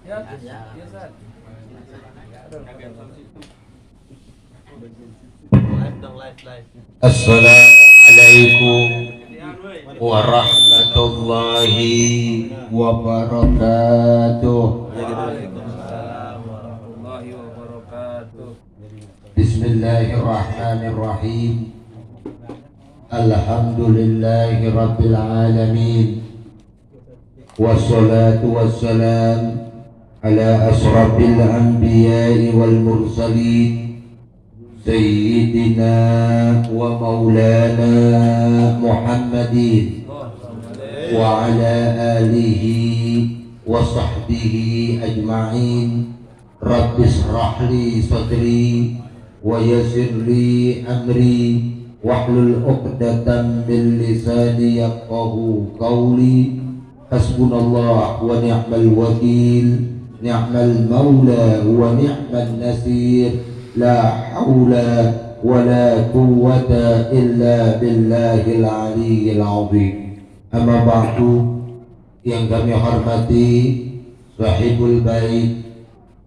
Ya, biasa. Assalamualaikum warahmatullahi wabarakatuh. Waalaikumsalam warahmatullahi wabarakatuh. Bismillahirrahmanirrahim. Alhamdulillahi rabbil alamin. Wassalatu wassalam ala asrafil anbiya'i wal mursalin Sayyidina wa maulana Muhammadin wa ala alihi wa sahbihi ajma'in. Rabbi shrah li sadri wa yassir li amri wahlul 'uqdatam min lisani yafqahu qawli. Hasbunallah wa ni'mal wakil, ni'mal maula wa ni'mal nasir. La haula wa la quwwata illa billahil aliyyil azim. Amma ba'du, yang kami hormati sahibul bait,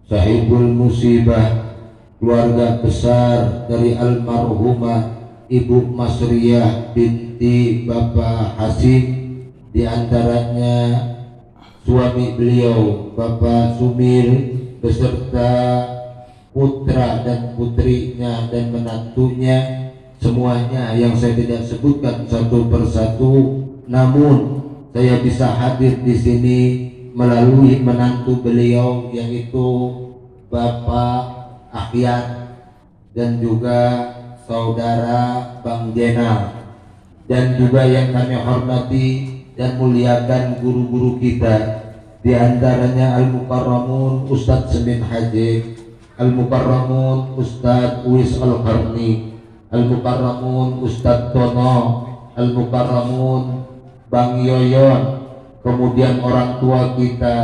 sahibul musibah, keluarga besar dari almarhumah Ibu Masriyah binti Bapak Hasim, di antaranya suami beliau Bapak Sumir beserta putra dan putrinya dan menantunya, semuanya yang saya tidak sebutkan satu persatu, namun saya bisa hadir di sini melalui menantu beliau yaitu Bapak Ahyar dan juga saudara Bang Jenal, dan juga yang kami hormati dan muliakan guru-guru kita, di antaranya Al-Mukarramun Ustadz Semin Haji, Al-Mukarramun Ustadz Uwis Al-Qarni, Al-Mukarramun Ustadz Tono, Al-Mukarramun Bang Yoyon, kemudian orang tua kita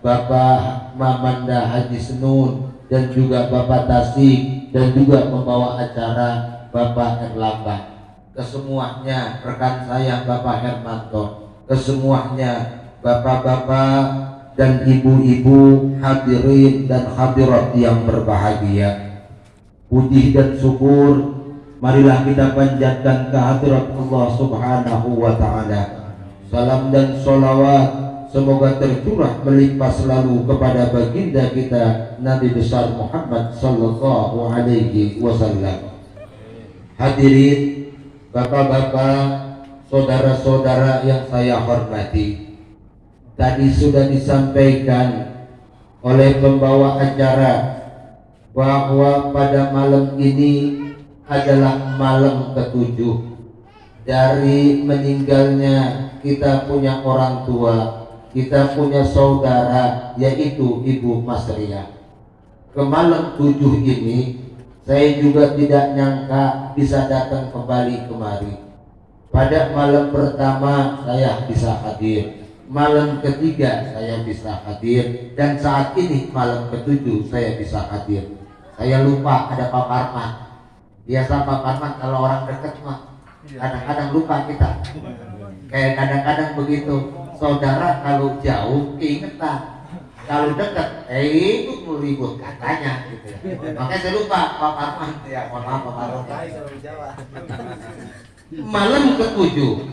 Bapak Mamanda Haji Senun, dan juga Bapak Tasik, dan juga pembawa acara Bapak Erlambang. Kesemuanya rekan saya Bapak Hermanto, kesemuanya bapak-bapak dan ibu-ibu, hadirin dan hadirat yang berbahagia, puji dan syukur marilah kita panjatkan kehadirat Allah Subhanahu wa ta'ala. Salam dan sholawat semoga tercurah melimpah selalu kepada baginda kita Nabi besar Muhammad sallallahu alaihi wasallam. Hadirin bapak-bapak, saudara-saudara yang saya hormati, tadi sudah disampaikan oleh pembawa acara bahwa pada malam ini adalah malam ketujuh dari meninggalnya kita punya orang tua, kita punya saudara yaitu Ibu Masriyah. Ke malam 7 ini saya juga tidak nyangka bisa datang kembali kemari. Pada malam pertama saya bisa hadir, malam ketiga saya bisa hadir, dan saat ini malam ketujuh saya bisa hadir. Saya lupa ada Pak Parman. Biasa Pak Parman kalau orang dekat mah kadang-kadang lupa kita. Kayak kadang-kadang begitu, saudara kalau jauh keingetan, kalau dekat ikut melibut katanya gitu ya. Makanya saya lupa Pak Parman. Ya, mohon maaf Pak Parman. Malam ketujuh.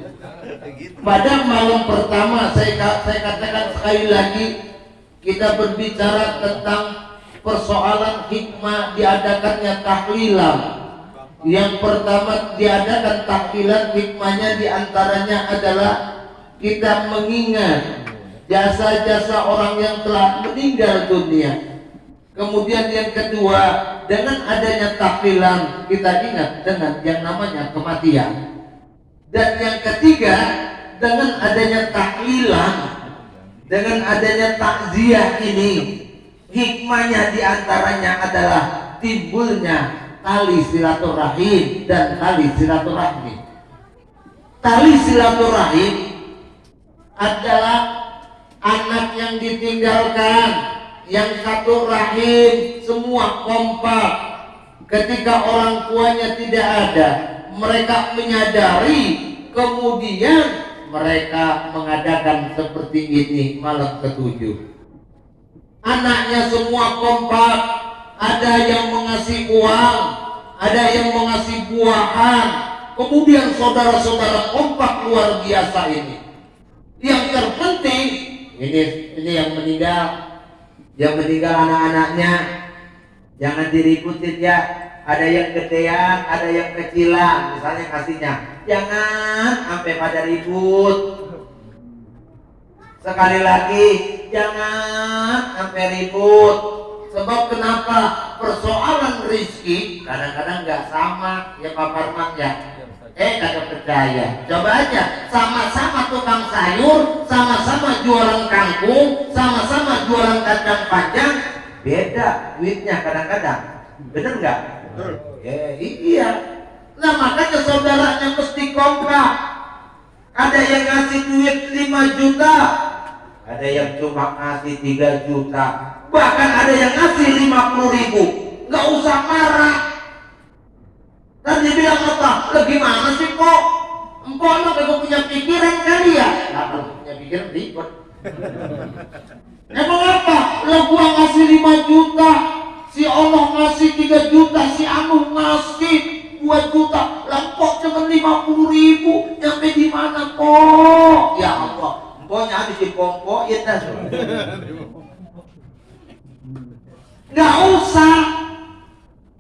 Pada malam pertama saya katakan sekali lagi, kita berbicara tentang persoalan hikmah diadakannya tahlilan. Yang pertama diadakan tahlilan, hikmahnya diantaranya adalah kita mengingat jasa-jasa orang yang telah meninggal dunia. Kemudian yang kedua, dengan adanya tahlilan kita ingat dengan yang namanya kematian. Dan yang ketiga, dengan adanya tahlilan, dengan adanya takziah ini, hikmahnya diantaranya adalah timbulnya tali silaturahim dan tali silaturahmi. Tali silaturahim adalah anak yang ditinggalkan, yang satu rahim, semua kompak. Ketika orang tuanya tidak ada, mereka menyadari, kemudian mereka mengadakan seperti ini malam ketujuh. anaknya semua kompak, ada yang mengasih uang, ada yang mengasih buahan, kemudian saudara-saudara kompak luar biasa ini. Yang terpenting ini yang meninggal anak-anaknya, jangan diributin ya. Ada yang gedean, ada yang kecilan, misalnya kasihnya, jangan sampai pada ribut. Sekali lagi, jangan sampai ribut. Sebab kenapa? Persoalan rizki kadang-kadang nggak sama ya Pak Parman ya. Kagak percaya. Coba aja, sama-sama tukang sayur, sama-sama jualan kangkung, sama-sama jualan kacang panjang, beda duitnya kadang-kadang. Bener nggak? Iya. Nah makanya saudaranya mesti kompak. Ada yang ngasih duit 5 juta, ada yang cuma ngasih 3 juta, bahkan ada yang ngasih 50.000. Nggak usah marah. Dan dia bilang apa? Lah gimana sih kok? Empok lo kagak punya pikiran kali ya? Nah kalau punya pikiran ribet. Emang apa? Lo gua ngasih 5 juta, si Allah ngasih 3 juta, si Anu ngasih 2 juta, lampok cuma 50.000, nyampe di mana kok? Ya Allah, empoknya habis dipongkok ya dah. Nggak usah.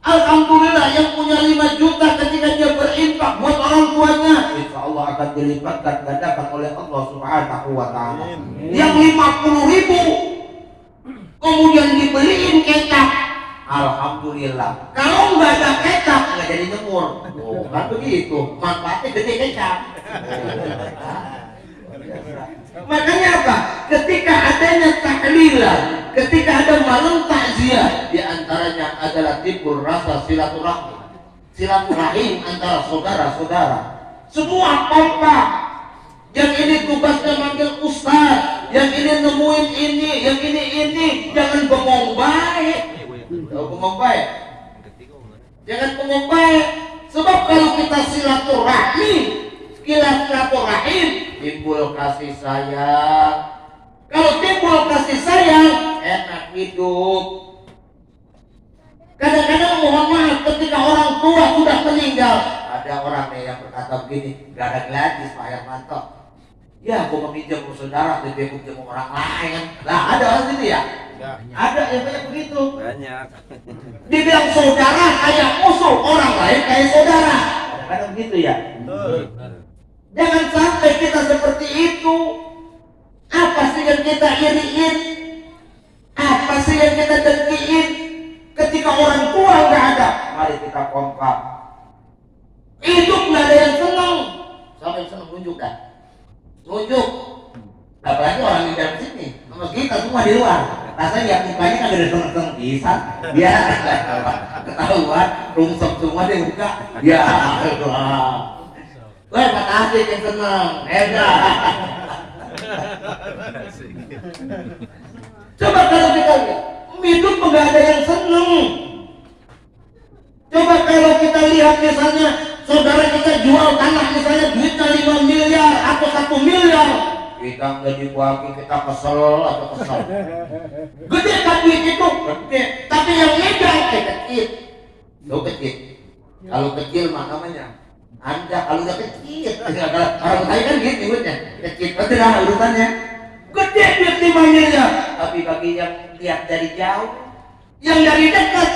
Alhamdulillah yang punya 5 juta ketika dia berinfak buat orang tuanya, insya Allah akan dilipatkan gandakan oleh Allah Subhanahu wa Ta'ala. Yang 50.000 kemudian dibeliin kecap, alhamdulillah. Kalau nggak ada kecap nggak jadi nyemur. Oh, kan begitu. Manfaatnya gede kecap. Makanya apa? Ketika adanya tahlilan, ketika ada malam takziah, di antaranya adalah timbul rasa silaturahim antara saudara-saudara. Semua kompak. Yang ini tugasnya manggil ustaz, yang ini nemuin ini, yang ini, jangan bengong baik. Bengong baik. Jangan bengong baik. Sebab kalau kita silaturahim, timbul kasih sayang. Kalau timbul kasih sayang, enak hidup. Kadang-kadang mohon maaf ketika orang tua sudah meninggal, ada orang yang berkata begini, gak ada gratis Pak Hermanto. Ya, gua meminjam saudara, tapi gua pinjam orang lain. Lah ada orang gitu ya? Ada yang banyak begitu. Banyak. Dibilang saudara kayak musuh, orang lain kayak saudara. Kadang-kadang begitu ya. Jangan sampai kita seperti itu. Apa sih yang kita iriin? Apa sih yang kita dengkiin? Ketika orang tua nggak ada, mari kita kompak. Hidup nggak ada yang senang. Siapa yang senang nunjuk dah? Nunjuk. Apalagi orang di dalam sini, sama kita semua di luar. Rasanya ya mukanya kan ada seneng-seneng pisan. Dia ketahuan, rungsep semua dia buka. Ya Allah. Wah, Pak Asik yang seneng, hebat. Coba kalau kita lihat, hidup nggak ada yang seneng. Coba kalau kita lihat misalnya saudara kita jual tanah misalnya duitnya 5 miliar atau 1 miliar, kita nggak dibagi, kita kesel. Gede kan duit itu, gede. Tapi yang megang kecil. Lo kecil. Kalau kecil mah namanya Anda, kalau udah kecil, orang saya kan gitu nyebutnya, kecil, betul lah urusannya. Gede duit 5 miliar, tapi bagi yang lihat dari jauh, yang dari dekat,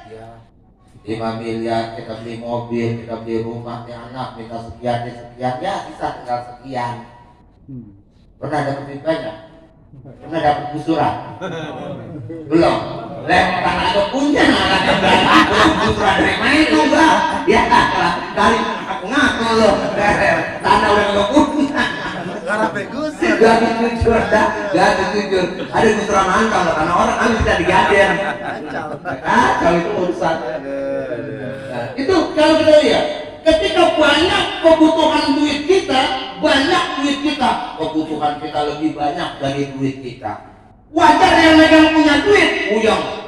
ya 5 miliar kita beli mobil, kita beli rumah, anak kita sekian, ya sisa tinggal sekian. Pernah dapat duit banyak? Pernah dapat gusuran? Belum. Karena ada punya gusuran dari mana itu enggak? Ya kali aku ngaku loh. Tanah udah nggak punya. Karena begusir. Gak jujur dah, gak jujur. Ada gusuran angkang loh, karena orang habis tidak digaden. Kacau itu urusan. Nah, itu kalau kita lihat, ketika banyak kebutuhan duit kita, kebutuhan kita lebih banyak dari duit kita. Wajar yang megang punya duit, uyang.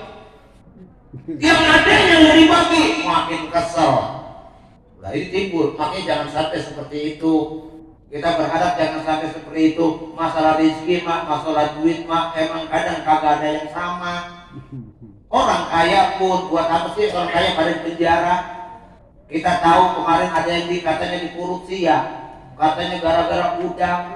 Yang ada yang mau dibagi, makin kesel. Nah ini timbul, makanya jangan sampai seperti itu. Kita berharap jangan sampai seperti itu. Masalah rezeki mak, masalah duit mak, emang kadang kagak ada yang sama. Orang kaya pun buat apa sih orang kaya pada di penjara? Kita tahu kemarin ada yang katanya dikorupsi ya, katanya gara-gara udah.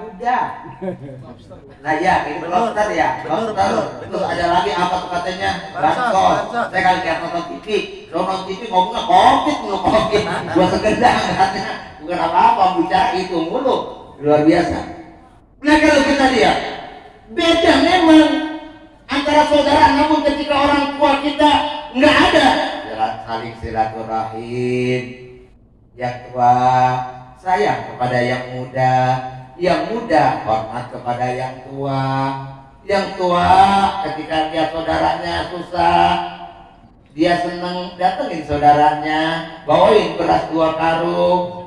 Nah ya, ini lobster ya, lobster. Terus ada lagi apa tuh katanya? Bansos. Saya kali lihat nonton TV, nonton TV ngomongnya covid mulu covid. Gua sekedar katanya bukan apa-apa bicara itu mulu, luar biasa. Nah kalau kita lihat, beda memang antara saudara, namun ketika orang tua kita nggak ada, saling silaturahim. Yang tua sayang kepada yang muda hormat kepada yang tua ketika lihat saudaranya susah, dia seneng datengin saudaranya, bawain beras 2 karung.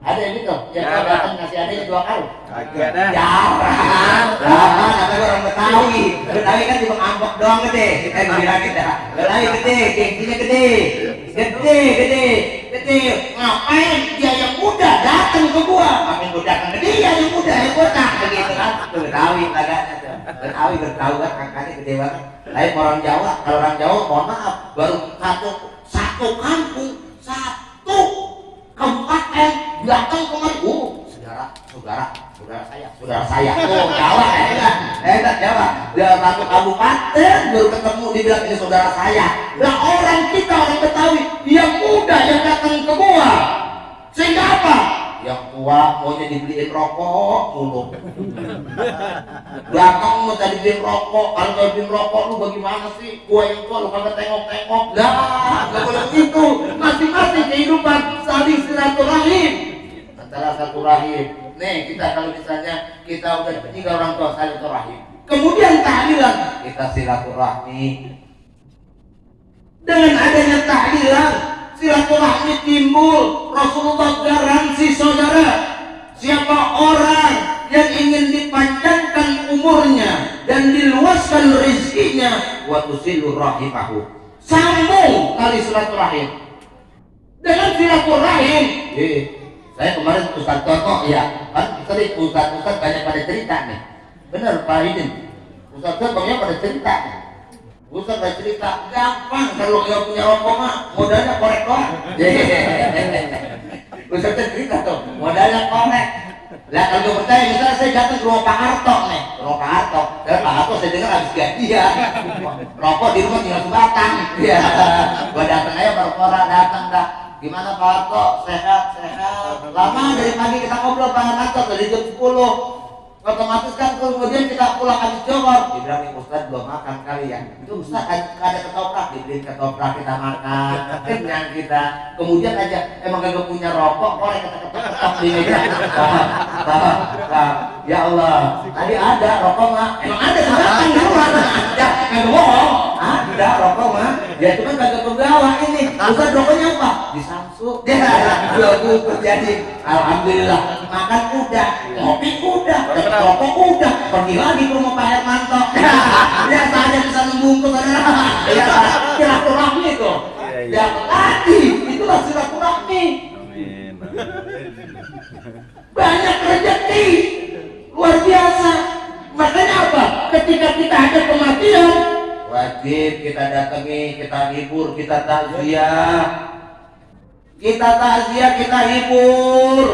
Ada yang gitu, yang kau datang ngasih adanya 2 karung. Kagak dah. Jarang. Kata orang Betawi kan cuma ambok doang gede. Kita bilang kita. Betawi gede, gengsinya gede. Ngapain dia yang muda datang ke gua? Ngapain gua datang ke dia yang muda yang botak begitu kan? Betawi laganya tuh. Betawi bertahu kan angkanya gede banget. Lain orang Jawa, kalau orang Jawa mohon maaf baru satu kampung, satu kabupaten datang kemari. Saudara saya. Oh, Jawa hebat Jawa. Dia satu kabupaten baru ketemu dibilang ini saudara saya. Lah orang kita orang Betawi yang muda yang datang ke gua. Sehingga apa? Yang tua maunya dibeliin rokok mulu. Datang mau tadi beliin rokok, kalau nggak beliin rokok lu bagaimana sih? Gua yang tua lu kagak tengok-tengok. Lah, nggak boleh gitu. Masing-masing kehidupan saling silaturahim. Antara satu rahim. Nih kita kalau misalnya kita udah meninggal orang tua silaturahim. Kemudian tahlilan kita silaturahmi. Dengan adanya tahlilan silaturahmi timbul. Rasulullah garansi saudara, siapa orang yang ingin dipanjangkan umurnya dan diluaskan rezekinya, wa tusilur rahimahu, sambung tali silaturahim. Dengan silaturahim, saya kemarin Ustaz Toto ya, kan sering Ustaz banyak pada cerita nih. Benar Pak Idin, Ustaz banyak pada cerita. Ustaz pada cerita gampang kalau nggak punya rokok mah modalnya korek doang. Ustaz cerita tuh modalnya korek. Lah kalau nggak percaya misalnya saya datang ke rumah Pak Harto nih, dan Pak Harto saya dengar habis gajian, rokok di rumah tinggal sebatang. Iya, gua datang aja baru orang datang dah. Gimana Pak Harto? Sehat. Lama dari pagi kita ngobrol Pak Harto dari jam 10. Otomatis kan kemudian kita pulang habis johor. Dibilang nih Ustaz belum makan kali ya. Itu Ustaz ada ketoprak, dibeliin ketoprak kita makan, kenyang kita. Kemudian aja emang gak punya rokok, korek ketok di meja. Ya Allah, tadi ada rokok mah. Emang ada sebatang di rumah. Ya, nggak bohong. Ada rokok mah. Ya cuma kagak kebawa ini. Ustaz rokoknya apa? Di Samsu. Ya, 2 bungkus jadi. Alhamdulillah makan udah, ngopi udah, rokok udah, pergi lagi ke rumah Pak Hermanto. Ya saja bisa membungkus saudara. Ya silaturahmi itu. Ya tadi itulah silaturahmi. Banyak rezeki luar biasa. Makanya apa? Ketika kita ada kematian, wajib kita datangi, kita hibur, kita takziah. Kita hibur.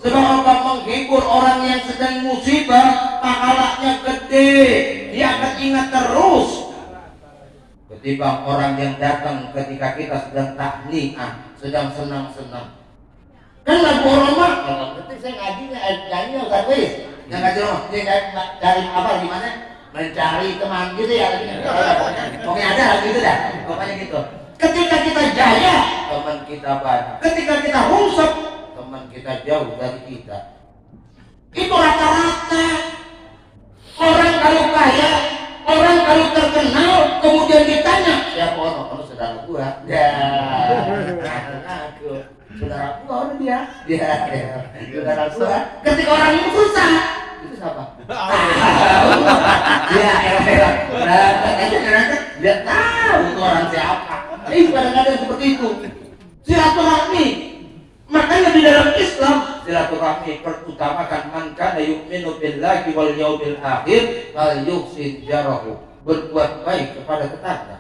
Sebab Allah menghibur orang yang sedang musibah, pahalanya gede. Dia akan ingat terus. Ketimbang orang yang datang ketika kita sedang tahniah, sedang senang-senang. Kan lagu orang mah, nanti saya ngaji Ustaz Wis. Yang ngaji orang, dia cari apa gimana? Mencari teman gitu ya. Pokoknya ada lagi gitu dah. Pokoknya gitu. Ketika kita jaya, teman kita banyak. Ketika kita rusak, teman kita jauh dari kita. Itu rata-rata. Orang kalau kaya, orang kalau terkenal, kemudian ditanya, siapa orang? Kalau saudara gua. Ya, aku. Saudara gua orang dia. Saudara gua. Ketika orang itu susah, itu siapa? Ya, dia tahu itu orang siapa. Kadang-kadang seperti itu. Silaturahmi. Makanya di dalam Islam silaturahmi perutamakan man kana yu'minu billahi wal yaumil akhir fal yuhsin jarahu. Berbuat baik kepada tetangga.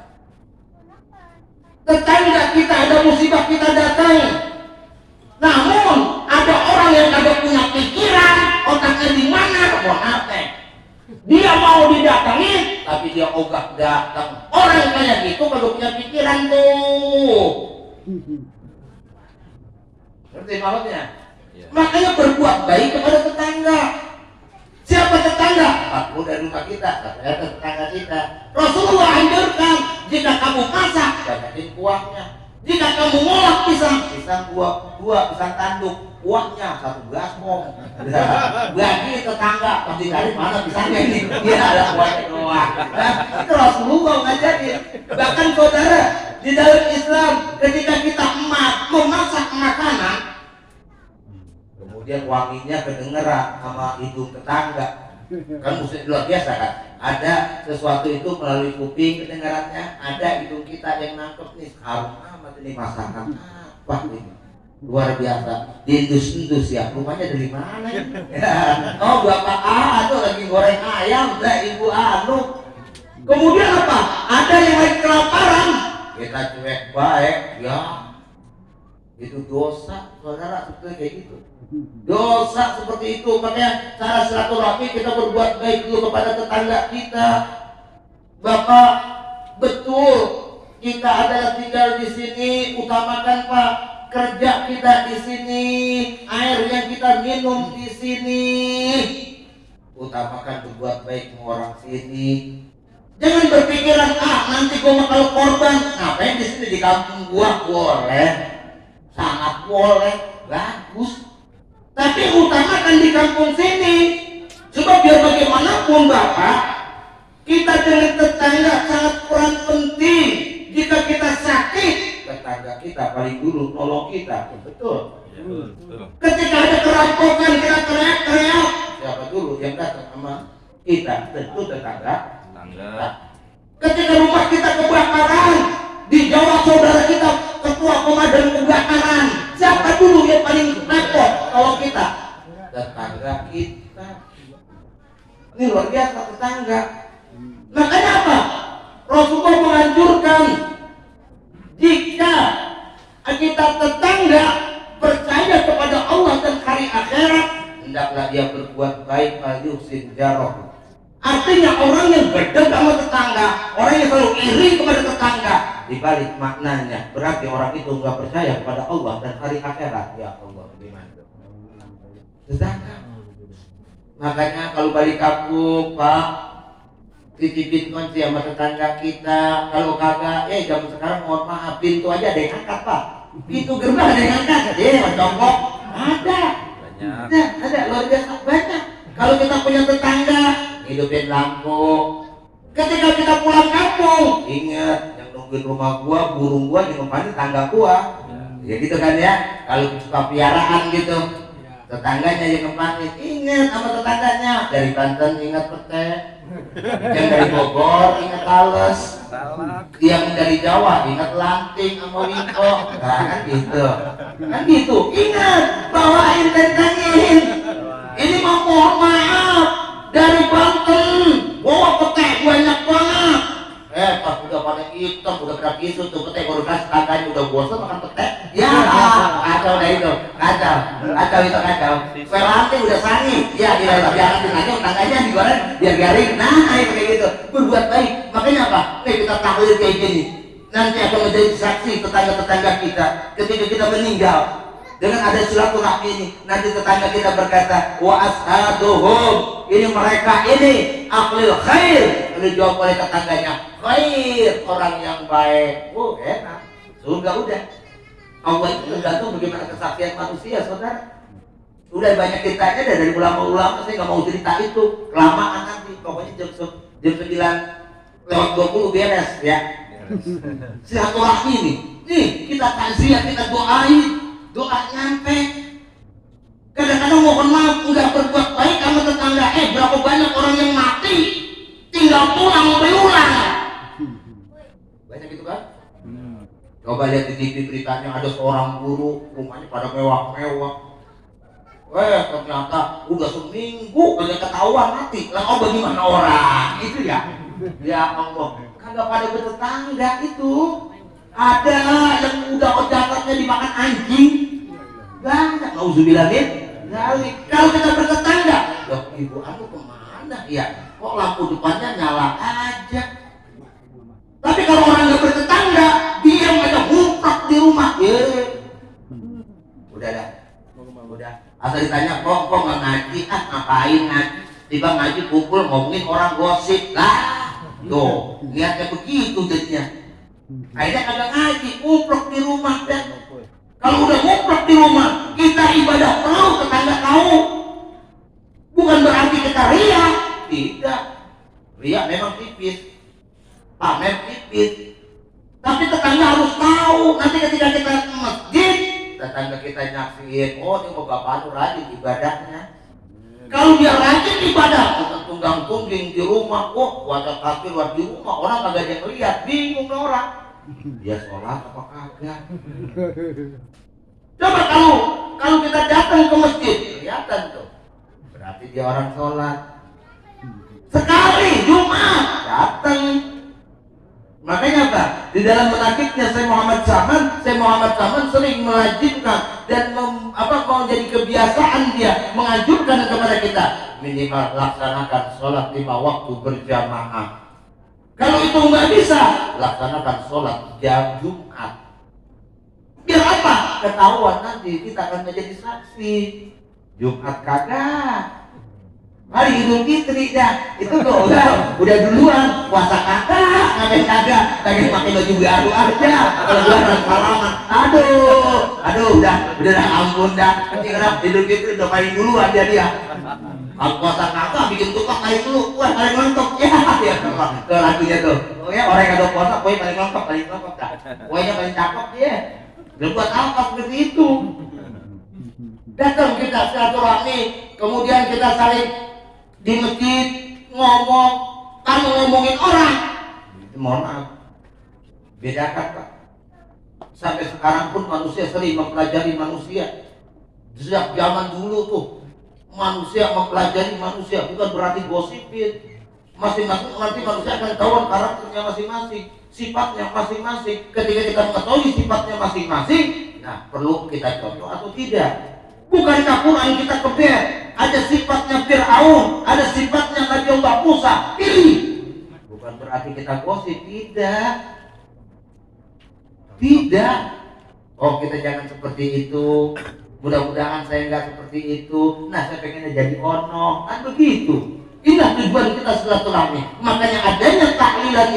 Tetangga kita ada musibah kita datang. Namun ada orang yang kagak punya pikiran, otaknya di mana? Mohon dia mau didatangi, tapi dia ogah datang. Orang kayak gitu kalau punya pikiran tuh. Ngerti maksudnya? Ya. Makanya berbuat baik kepada tetangga. Siapa tetangga? Aku dari rumah kita, ternyata tetangga kita. Rasulullah anjurkan, jika kamu masak, banyakin kuahnya. Jika kamu ngolah pisang dua pisang tanduk, kuahnya 1 baskom. Bagi tetangga, pasti cari mana pisangnya ini. Dia ada kuahnya doang. Itu Rasulullah ngajarin. Bahkan saudara, di dalam Islam, ketika kita memasak makanan, kemudian wanginya kedengeran sama hidung tetangga, kan mesti luar biasa kan? Ada sesuatu itu melalui kuping kedengarannya, ada hidung kita yang nangkep nih, harum amat ini masakan apa ini, luar biasa. Diindus-indus ya, rumahnya dari mana ya? Oh Bapak A tuh lagi goreng ayam, Ibu Anu. Kemudian apa? Ada yang lagi kelaparan, kita cuek baik, ya itu dosa, saudara, sebetulnya kayak gitu. Dosa seperti itu. Makanya cara silaturahmi kita berbuat baik dulu kepada tetangga kita. Bapak, betul kita adalah tinggal di sini, utamakan Pak kerja kita di sini, air yang kita minum di sini, utamakan berbuat baik sama orang sini. Jangan berpikiran nanti gua bakal korban. Ngapain di sini di kampung gua? Boleh, sangat boleh, bagus. Tapi utamakan di kampung sini. Sebab biar bagaimanapun Bapak, kita dengan tetangga sangat peran penting. Jika kita sakit, tetangga kita paling dulu nolong kita. Betul. Ya, betul. Ketika ada kerampokan, kita teriak-teriak, siapa dulu yang datang sama kita? Tentu tetangga. Ketika rumah kita kebakaran, dijawab saudara kita ketua pemadam kebakaran. Siapa dulu yang paling repot kalau kita? Tetangga kita. Ini luar biasa tetangga. Makanya apa? Rasulullah menganjurkan jika kita tetangga percaya kepada Allah dan hari akhirat, hendaklah dia berbuat baik yuhsin jarahu. Artinya orang yang gedeg sama tetangga, orang yang selalu iri kepada tetangga, dibalik maknanya berarti orang itu nggak percaya kepada Allah dan hari akhirat. Ya Allah, gimana itu? Tetangga. Makanya kalau balik kampung, Pak, titipin kunci sama tetangga kita. Kalau kagak, zaman sekarang mohon maaf, pintu aja ada yang angkat Pak. Pintu gerbang ada yang angkat, mencongkok. Ada. Banyak. Ada luar biasa banyak. Kalau kita punya tetangga, hidupin lampu. Ketika kita pulang kampung, ingat yang nungguin rumah gua, burung gua yang ngempanin tangga gua. Ya gitu kan ya. Kalau suka piaraan gitu, tetangganya yang ngempanin, ingat sama tetangganya. Dari Banten ingat pete, yang dari Bogor ingat tales, yang dari Jawa ingat lanting sama wiko. Nah, kan gitu. Kan gitu. Ingat, bawain tentangin. Ini mau mohon maaf. Dari Banten, bawa petek banyak banget. Pas udah pada hitam, udah kena kisut tuh petek, baru kasih tangganya udah bosan makan petek. Ya, kacau dah itu, kacau itu kacau. Pelanti udah sangi, ya di dalam jangan ditanya tangganya digoreng, biar garing. Nah, kayak gitu, berbuat baik. Makanya apa? Kita tahlil kayak gini. Nanti akan menjadi saksi tetangga-tetangga kita ketika kita meninggal. Dengan ada silaturahmi ini, nanti tetangga kita berkata, wa ashaduhum, ini mereka ini ahlul khair. Dijawab oleh tetangganya, khair, orang yang baik. Enak, surga udah. Allah itu tergantung bagaimana kesaksian manusia, saudara. Udah banyak ceritanya dari ulama-ulama, saya nggak mau cerita itu, kelamaan nanti. Pokoknya jam 9:20 beres ya. Silaturahmi nih kita takziah, kita doain. Doa nyampe. Kadang-kadang mohon maaf udah berbuat baik sama tetangga, berapa banyak orang yang mati tinggal pulang berulang. Banyak gitu kan? Coba lihat di TV beritanya, ada seorang guru rumahnya pada mewah-mewah, Ternyata udah seminggu kagak ketahuan mati. Lah oh bagaimana orang itu ya? Ya Allah, kagak pada bertetangga itu. Ada yang udah jasadnya dimakan anjing. Banyak, nauzubillah min dzalik. Kalau kita bertetangga, loh ibu aku kemana ya? Kok lampu depannya nyala aja? Tapi kalau orang nggak bertetangga, diam aja ngumpet di rumah. Udah dah. Udah. Asal ditanya kok nggak ngaji, ngapain ngaji? Tiba ngaji kumpul ngomongin orang gosip lah. Tuh, lihatnya begitu jadinya. Akhirnya kagak ngaji, ngumpet di rumah dan kalau udah ngumpet di rumah, kita ibadah perlu tetangga tahu. Bukan berarti kita ria, tidak. Ria memang tipis, pamer tipis. Tapi tetangga harus tahu. Nanti ketika kita ke masjid, tetangga kita nyaksiin, oh ini bapak tuh rajin ibadahnya. Kalau dia rajin ibadah, tunggang tungging di rumah, kok wajah kafir di rumah, orang kagak ada yang lihat, bingung orang. Dia sholat apa kagak? Coba kalau kita datang ke masjid, kelihatan tuh, berarti dia orang sholat. Sekali Jumat datang. Makanya apa? Di dalam menakiknya Syekh Muhammad Saman sering melajimkan dan mau jadi kebiasaan dia menganjurkan kepada kita minimal laksanakan sholat 5 waktu berjamaah. Kalau itu nggak bisa, laksanakan sholat jam Jumat. Biar apa? Ketahuan nanti kita akan menjadi saksi. Jumat kagak. Hari Idul Fitri dah, itu tuh udah duluan puasa kagak, ngapain kagak, pengen pakai baju baru aja, kalau bulan salaman, aduh, udah ampun dah, nanti kerap Idul Fitri udah paling duluan dia. Kalau puasa kagak bikin tukang paling dulu, wah paling lengkap ya, ke lagunya tuh, pokoknya orang yang ada puasa, pokoknya paling lengkap dah, pokoknya paling cakep dia, dan buat apa seperti itu? Datang kita silaturahmi, kemudian kita saling di masjid ngomong, kamu ngomongin orang, mohon maaf, bedakan Pak. Sampai sekarang pun manusia sering mempelajari manusia. Sejak zaman dulu tuh manusia mempelajari manusia, bukan berarti gosipin. Masing-masing nanti manusia akan tahu karakternya masing-masing, sifatnya masing-masing. Ketika kita mengetahui sifatnya masing-masing, nah perlu kita contoh atau tidak? Bukankah Quran kita keber? Ada sifatnya Fir'aun, ada sifatnya Nabi Allah Musa. Pilih. Bukan berarti kita gosip, tidak. Oh kita jangan seperti itu. Mudah-mudahan saya nggak seperti itu. Nah saya pengennya jadi ono. Kan begitu. Inilah tujuan kita silaturahmi. Makanya adanya tahlilan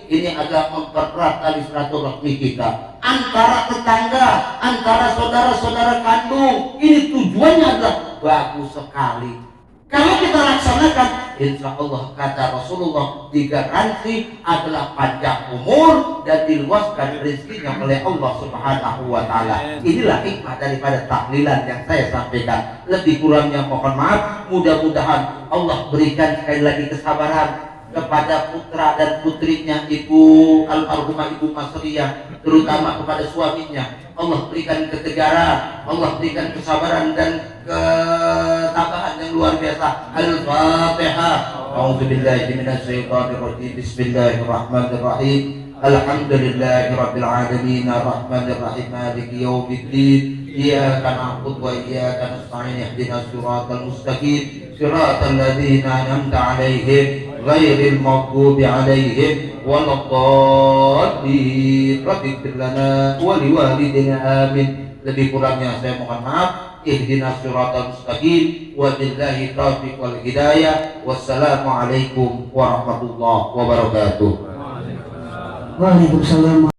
ini adalah mempererat tali silaturahmi kita antara tetangga, antara saudara-saudara kandung. Ini tujuannya adalah bagus sekali. Kalau kita laksanakan, insya Allah kata Rasulullah, digaransi adalah panjang umur dan diluaskan rezekinya oleh Allah Subhanahu wa Ta'ala. Inilah hikmah daripada tahlilan yang saya sampaikan. Lebih kurangnya mohon maaf. Mudah-mudahan Allah berikan sekali lagi kesabaran kepada putra dan putrinya Ibu almarhumah Ibu Masriyah, terutama kepada suaminya. Allah berikan ketegaran, Allah berikan kesabaran dan ketabahan yang luar biasa. Al-Fatihah. A'udzubillahi minasyaitonir rajim. Bismillahirrahmanirrahim. Alhamdulillahirabbil alamin arrahmanir rahim maliki yaumiddin. Iyyaka na'budu wa iyyaka nasta'in ihdinas siratal mustaqim siratal ladzina an'amta 'alaihim ghairil maghdubi 'alaihim waladdallin. Rabbighfir lana wa liwalidina amin. Lebih kurangnya saya mohon maaf. Ihdinas siratal mustaqim wa billahi taufiq wal hidayah. Wassalamualaikum warahmatullahi wabarakatuh. Waalaikumsalam.